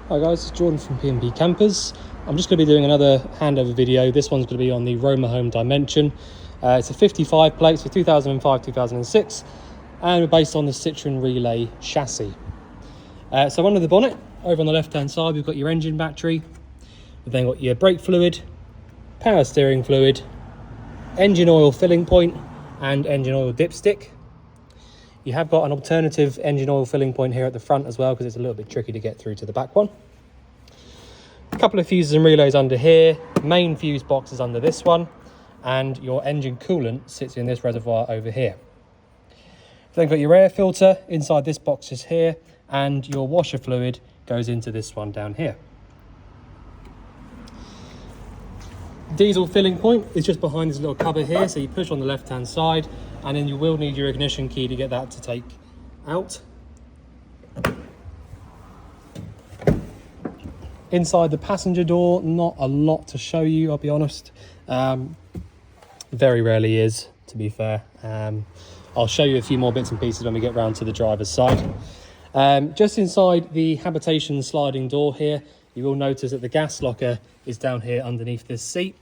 Hi guys, it's Jordan from P&P Campers. I'm just going to be doing another handover video. This one's going to be on the Romahome Dimension. It's a 55 plate for 2005-2006 and we're based on the Citroen Relay chassis. So under the bonnet, over on the left hand side, we've got your engine battery. We've then got your brake fluid, power steering fluid, engine oil filling point and engine oil dipstick. You have got an alternative engine oil filling point here at the front as well because it's a little bit tricky to get through to the back one. A couple of fuses and relays under here, main fuse box is under this one, and your engine coolant sits in this reservoir over here. You've then got your air filter inside this box just here, and your washer fluid goes into this one down here. Diesel filling point is just behind this little cupboard here, so you push on the left hand side and then you will need your ignition key to get that to take out. Inside the passenger door, not a lot to show you, I'll be honest. Very rarely is, to be fair. I'll show you a few more bits and pieces when we get round to the driver's side. Just inside the habitation sliding door here, you will notice that the gas locker is down here underneath this seat.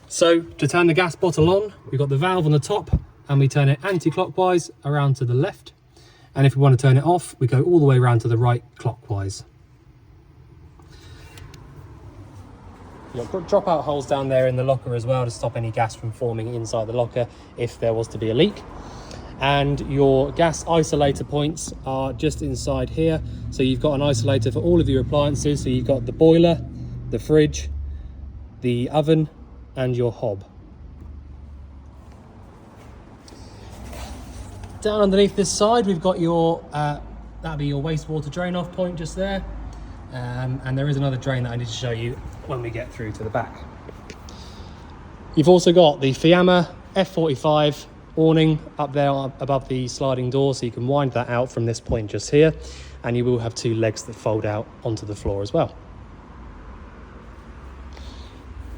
So to turn the gas bottle on, we've got the valve on the top and we turn it anti-clockwise around to the left. And if we want to turn it off, we go all the way around to the right clockwise. You've got dropout holes down there in the locker as well to stop any gas from forming inside the locker if there was to be a leak. And your gas isolator points are just inside here. So you've got an isolator for all of your appliances. So you've got the boiler, the fridge, the oven, and your hob. Down underneath this side, we've got your, that'll be your wastewater drain off point just there. And there is another drain that I need to show you when we get through to the back. You've also got the Fiamma F45 awning up there above the sliding door, so you can wind that out from this point just here, and you will have two legs that fold out onto the floor as well.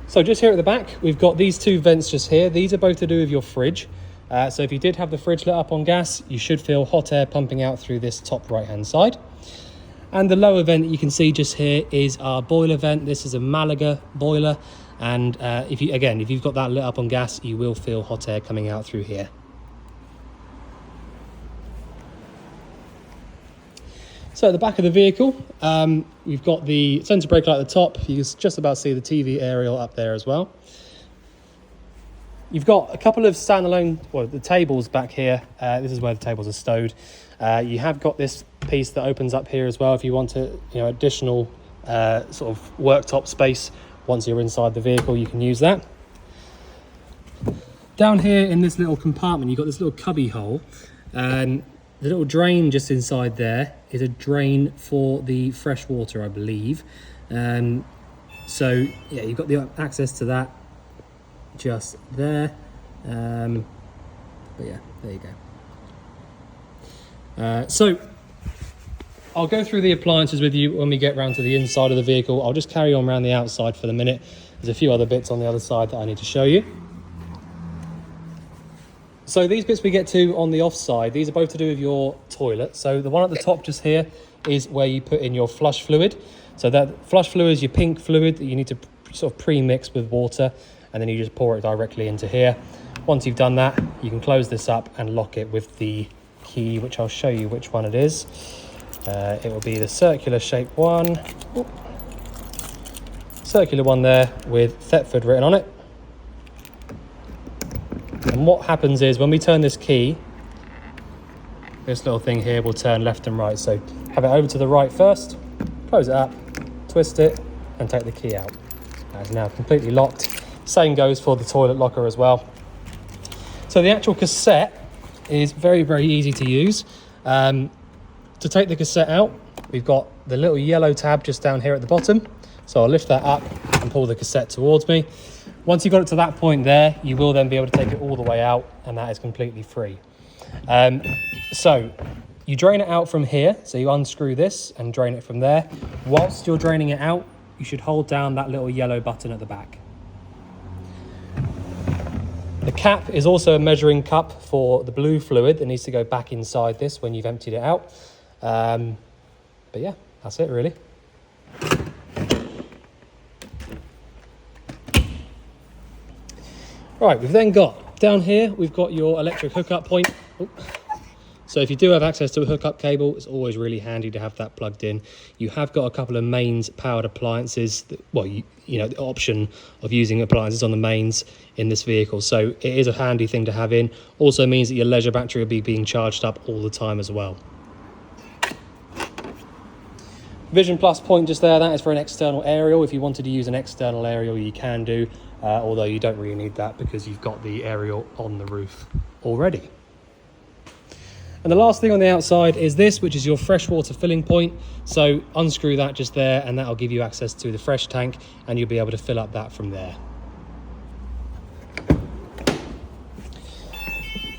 So just here at the back, we've got these two vents just here. These are both to do with your fridge. So if you did have the fridge lit up on gas, you should feel hot air pumping out through this top right hand side. And the lower vent that you can see just here is our boiler vent. This is a Malaga boiler, and if you've got that lit up on gas, you will feel hot air coming out through here. So at the back of the vehicle, we've got the centre brake light at the top. You can just about see the TV aerial up there as well. You've got a couple of standalone, well, the tables back here. This is where the tables are stowed. You have got this piece that opens up here as well if you want to, additional sort of worktop space. Once you're inside the vehicle, you can use that. Down here in this little compartment, you've got this little cubby hole. The little drain just inside there is a drain for the fresh water, I believe. So yeah, you've got the access to that just there. But yeah, there you go. So I'll go through the appliances with you when we get round to the inside of the vehicle. I'll just carry on around the outside for the minute. There's a few other bits on the other side that I need to show you. So these bits we get to on the off side, these are both to do with your toilet. So the one at the top just here is where you put in your flush fluid. So that flush fluid is your pink fluid that you need to sort of pre-mix with water, and then you just pour it directly into here. Once you've done that, you can close this up and lock it with the key, which I'll show you which one it is. It will be the circular shape one. Oop. Circular one there with Thetford written on it. And what happens is when we turn this key, this little thing here will turn left and right. So have it over to the right first, close it up, twist it, and take the key out. That is now completely locked. Same goes for the toilet locker as well. So the actual cassette is very, very easy to use. To take the cassette out, we've got the little yellow tab just down here at the bottom. So I'll lift that up and pull the cassette towards me. Once you've got it to that point there, you will then be able to take it all the way out, and that is completely free. So you drain it out from here. So you unscrew this and drain it from there. Whilst you're draining it out, you should hold down that little yellow button at the back. The cap is also a measuring cup for the blue fluid that needs to go back inside this when you've emptied it out. But yeah, that's it really. Right, we've then got down here, we've got your electric hookup point. Oh. So if you do have access to a hookup cable, it's always really handy to have that plugged in. You have got a couple of mains powered appliances. Well, you know, the option of using appliances on the mains in this vehicle. So it is a handy thing to have in. Also means that your leisure battery will be being charged up all the time as well. Vision Plus point just there, that is for an external aerial. If you wanted to use an external aerial, you can do, although you don't really need that because you've got the aerial on the roof already. And the last thing on the outside is this, which is your freshwater filling point. So unscrew that just there, and that'll give you access to the fresh tank, and you'll be able to fill up that from there.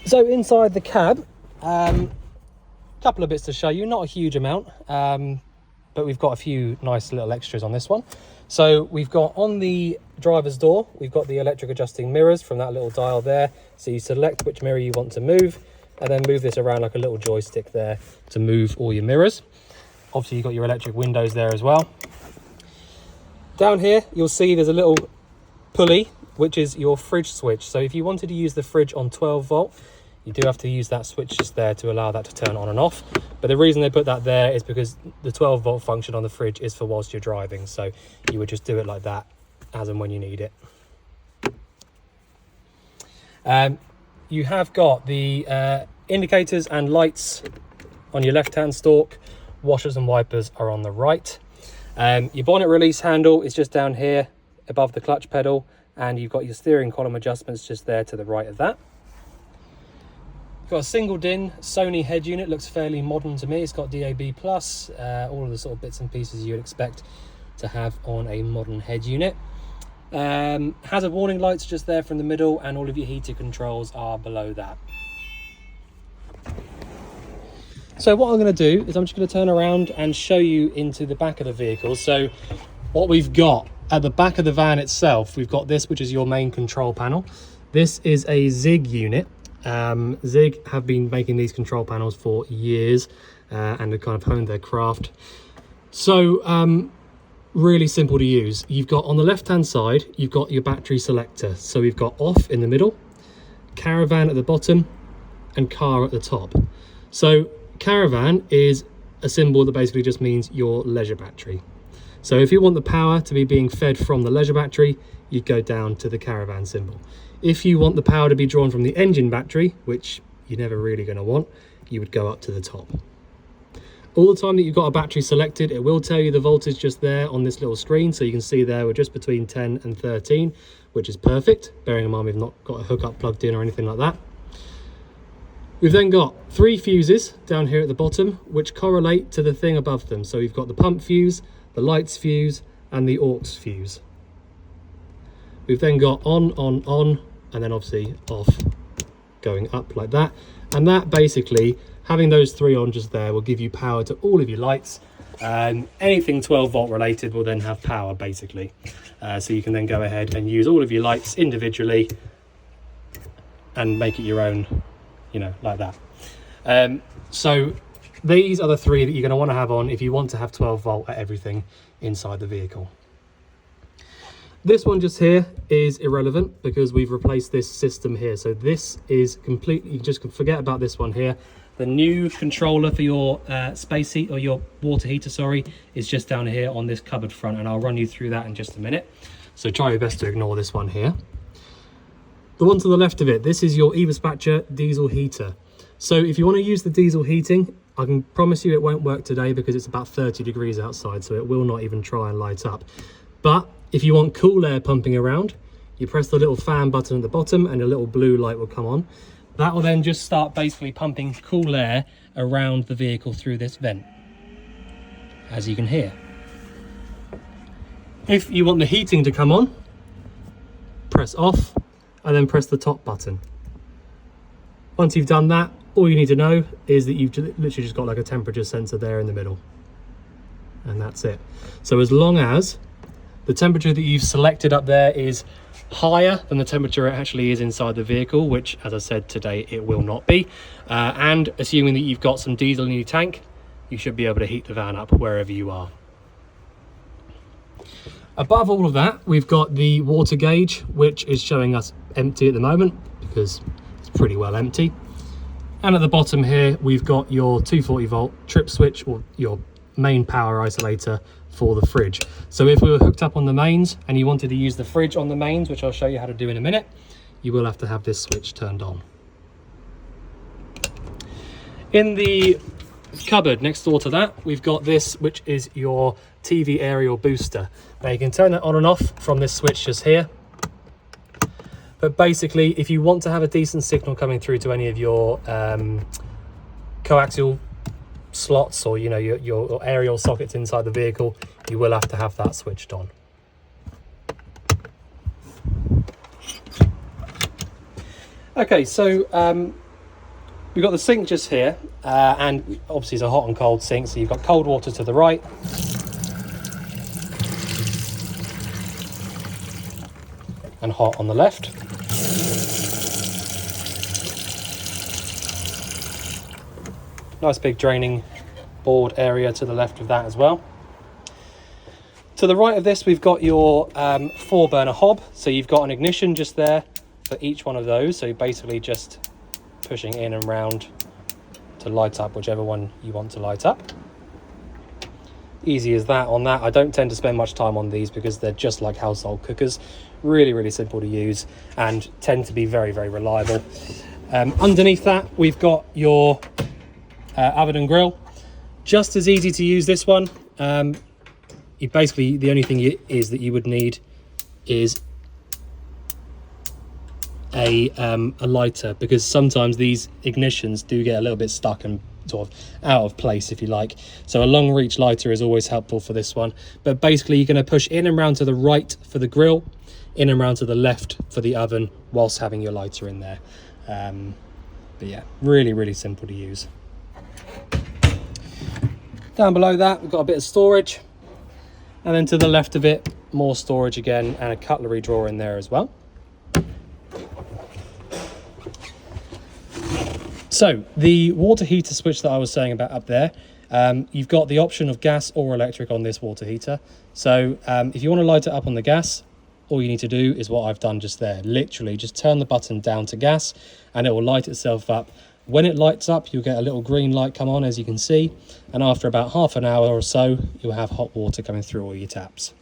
So inside the cab, couple of bits to show you, not a huge amount, but we've got a few nice little extras on this one. So we've got on the driver's door, we've got the electric adjusting mirrors from that little dial there. So you select which mirror you want to move, and then move this around like a little joystick there to move all your mirrors. Obviously you've got your electric windows there as well. Down here you'll see there's a little pulley, which is your fridge switch. So if you wanted to use the fridge on 12 volt, you do have to use that switch just there to allow that to turn on and off. But the reason they put that there is because the 12 volt function on the fridge is for whilst you're driving. So you would just do it like that as and when you need it. You have got the indicators and lights on your left-hand stalk. Washers and wipers are on the right. Your bonnet release handle is just down here above the clutch pedal, and you've got your steering column adjustments just there to the right of that. You've got a single DIN Sony head unit, looks fairly modern to me. It's got DAB+, all of the sort of bits and pieces you would expect to have on a modern head unit. Hazard warning lights just there from the middle, and all of your heater controls are below that. So what I'm going to do is I'm just going to turn around and show you into the back of the vehicle. So what we've got at the back of the van itself, we've got this, which is your main control panel. This is a Zig unit. Zig have been making these control panels for years, and have kind of honed their craft. So really simple to use. You've got on the left hand side, you've got your battery selector. So we've got off in the middle, caravan at the bottom, and car at the top. So caravan is a symbol that basically just means your leisure battery. So if you want the power to be being fed from the leisure battery, you'd go down to the caravan symbol. If you want the power to be drawn from the engine battery, which you're never really going to want, you would go up to the top. All the time that you've got a battery selected, it will tell you the voltage just there on this little screen. So you can see there we're just between 10 and 13, which is perfect. Bearing in mind we've not got a hookup plugged in or anything like that. We've then got 3 fuses down here at the bottom, which correlate to the thing above them. So we've got the pump fuse, the lights fuse, and the aux fuse. We've then got on, and then obviously off, going up like that. And that basically, having those 3 on just there will give you power to all of your lights. Anything 12 volt related will then have power basically. So you can then go ahead and use all of your lights individually and make it your own, you know, like that. So these are the 3 that you're going to want to have on if you want to have 12 volt at everything inside the vehicle. This one just here is irrelevant because we've replaced this system here. So this is completely, you just forget about this one here. The new controller for your space heat, or your water heater, sorry, is just down here on this cupboard front, and I'll run you through that in just a minute. So try your best to ignore this one here. The one to the left of it, this is your eDispatcher diesel heater. So if you want to use the diesel heating, I can promise you it won't work today because it's about 30 degrees outside, so it will not even try and light up. But if you want cool air pumping around, you press the little fan button at the bottom and a little blue light will come on. That will then just start basically pumping cool air around the vehicle through this vent, as you can hear. If you want the heating to come on, press off and then press the top button. Once you've done that, all you need to know is that you've literally just got like a temperature sensor there in the middle. And that's it. So as long as the temperature that you've selected up there is higher than the temperature it actually is inside the vehicle, which, as I said today, it will not be. And assuming that you've got some diesel in your tank, you should be able to heat the van up wherever you are. Above all of that, we've got the water gauge, which is showing us empty at the moment because it's pretty well empty. And at the bottom here, we've got your 240 volt trip switch, or your main power isolator for the fridge. So if we were hooked up on the mains and you wanted to use the fridge on the mains, which I'll show you how to do in a minute, you will have to have this switch turned on. In the cupboard next door to that, we've got this, which is your TV aerial booster. Now you can turn that on and off from this switch just here. But basically, if you want to have a decent signal coming through to any of your coaxial slots, or your aerial sockets inside the vehicle, you will have to have that switched on. Okay, so we've got the sink just here, and obviously it's a hot and cold sink, so you've got cold water to the right. And hot on the left. Nice big draining board area to the left of that as well. To the right of this, we've got your 4-burner hob. So you've got an ignition just there for each one of those. So basically just pushing in and round to light up whichever one you want to light up. Easy as that on that. I don't tend to spend much time on these because they're just like household cookers. Really, really simple to use and tend to be very, very reliable. Underneath that, we've got your oven and grill. Just as easy to use, this one. Basically, the only thing is that you would need is a lighter, because sometimes these ignitions do get a little bit stuck and sort of out of place, if you like. So a long reach lighter is always helpful for this one. But basically, you're going to push in and round to the right for the grill, in and round to the left for the oven, whilst having your lighter in there. But yeah, really, really simple to use. Down below that, we've got a bit of storage, and then to the left of it, more storage again, and a cutlery drawer in there as well. So the water heater switch that I was saying about up there, you've got the option of gas or electric on this water heater. So if you want to light it up on the gas, all you need to do is what I've done just there. Literally just turn the button down to gas and it will light itself up. When it lights up, you'll get a little green light come on, as you can see. And after about half an hour or so, you'll have hot water coming through all your taps.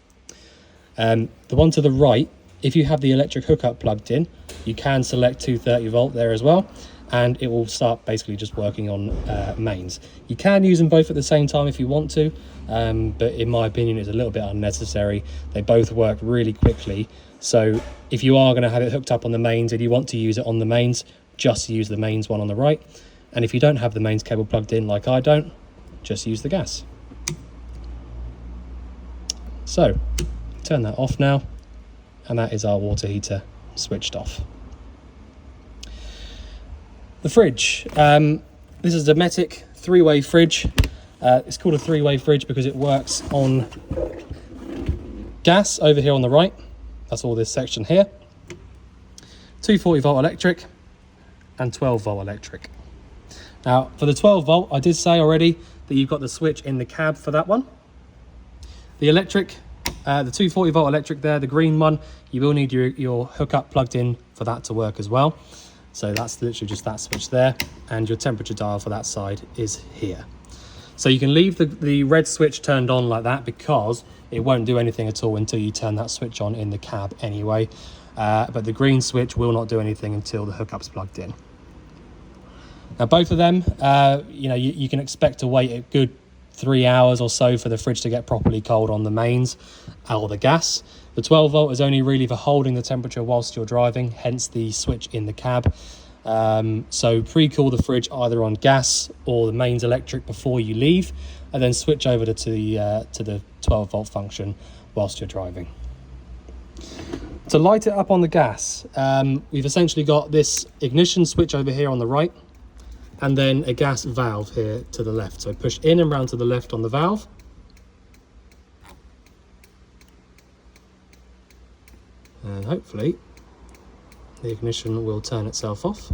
The one to the right, if you have the electric hookup plugged in, you can select 230 volt there as well. And it will start basically just working on mains. You can use them both at the same time if you want to, but in my opinion it's a little bit unnecessary. They both work really quickly, so if you are going to have it hooked up on the mains and you want to use it on the mains, just use the mains one on the right. And if you don't have the mains cable plugged in like I don't, just use the gas. So turn that off now, and that is our water heater switched off. The fridge, this is a Dometic 3-way fridge. It's called a 3-way fridge because it works on gas over here on the right. That's all this section here. 240 volt electric and 12 volt electric. Now for the 12 volt, I did say already that you've got the switch in the cab for that one. The electric, the 240 volt electric there, the green one, you will need your hookup plugged in for that to work as well. So that's literally just that switch there, and your temperature dial for that side is here. So you can leave the red switch turned on like that because it won't do anything at all until you turn that switch on in the cab anyway. But the green switch will not do anything until the hookup's plugged in. Now both of them, you can expect to wait a good 3 hours or so for the fridge to get properly cold on the mains or the gas. The 12 volt is only really for holding the temperature whilst you're driving, hence the switch in the cab. So pre-cool the fridge either on gas or the mains electric before you leave, and then switch over to the 12 volt function whilst you're driving. To light it up on the gas, we've essentially got this ignition switch over here on the right, and then a gas valve here to the left. So push in and round to the left on the valve. And hopefully the ignition will turn itself off.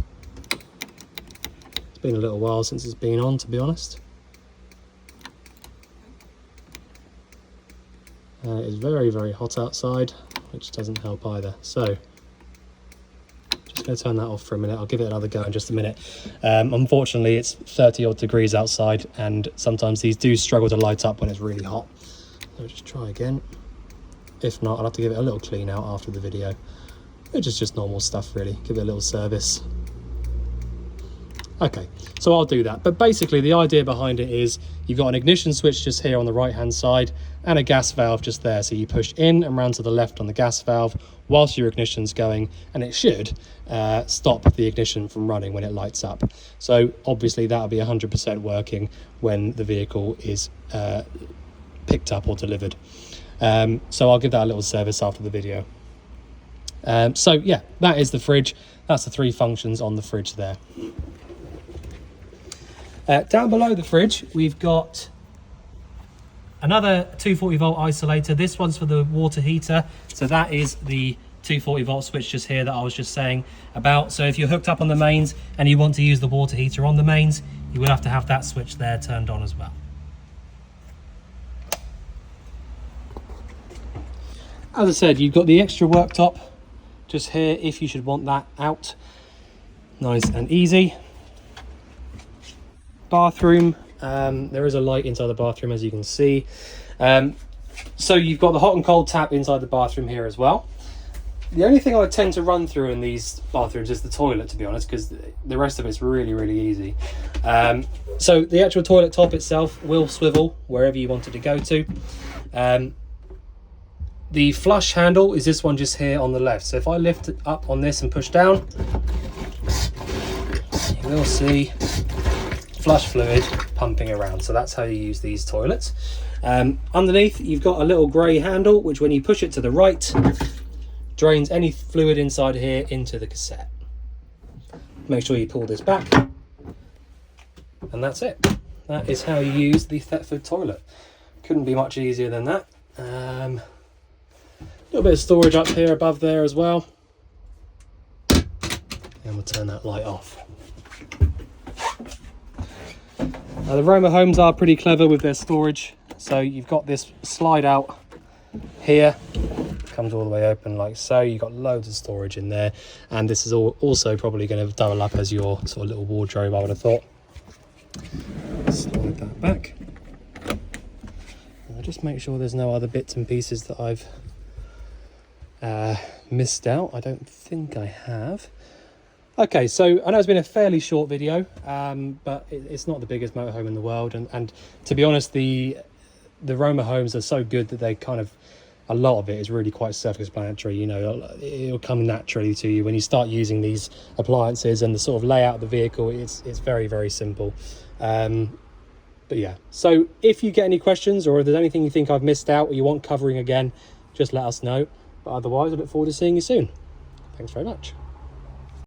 It's been a little while since it's been on, to be honest. It's very, very hot outside, which doesn't help either. So just going to turn that off for a minute. I'll give it another go in just a minute. Unfortunately, it's 30 odd degrees outside, and sometimes these do struggle to light up when it's really hot. So just try again. If not, I'll have to give it a little clean out after the video, which is just normal stuff really. Give it a little service. Okay, so I'll do that. But basically the idea behind it is you've got an ignition switch just here on the right hand side and a gas valve just there. So you push in and round to the left on the gas valve whilst your ignition's going, and it should stop the ignition from running when it lights up. So obviously that'll be 100% working when the vehicle is picked up or delivered. So I'll give that a little service after the video. So yeah, that is the fridge. That's the 3 functions on the fridge there. Down below the fridge, we've got another 240 volt isolator. This one's for the water heater. So that is the 240 volt switch just here that I was just saying about. So if you're hooked up on the mains and you want to use the water heater on the mains, you will have to have that switch there turned on as well. As I said, you've got the extra worktop just here if you should want that out. Nice and easy. Bathroom, there is a light inside the bathroom, as you can see. So you've got the hot and cold tap inside the bathroom here as well. The only thing I tend to run through in these bathrooms is the toilet, to be honest, because the rest of it's really, really easy. So the actual toilet top itself will swivel wherever you want it to go to. The flush handle is this one just here on the left. So if I lift it up on this and push down, you will see flush fluid pumping around. So that's how you use these toilets. Underneath you've got a little grey handle which, when you push it to the right, drains any fluid inside here into the cassette. Make sure you pull this back, and that's it. That is how you use the Thetford toilet. Couldn't be much easier than that. A little bit of storage up here above there as well, and we'll turn that light off. Now the Romahomes are pretty clever with their storage. So you've got this slide out here, comes all the way open like so. You've got loads of storage in there, and this is also probably going to double up as your sort of little wardrobe, I would have thought. Slide that back. And I'll just make sure there's no other bits and pieces that I've missed out. I don't think I have. Okay, so I know it's been a fairly short video, but it's not the biggest motorhome in the world, and to be honest, the Romahomes are so good that they kind of, a lot of it is really quite self-explanatory. You know, it'll come naturally to you when you start using these appliances, and the sort of layout of the vehicle, it's very, very simple. But yeah, so if you get any questions, or if there's anything you think I've missed out or you want covering again, just let us know. But otherwise, I look forward to seeing you soon. Thanks very much.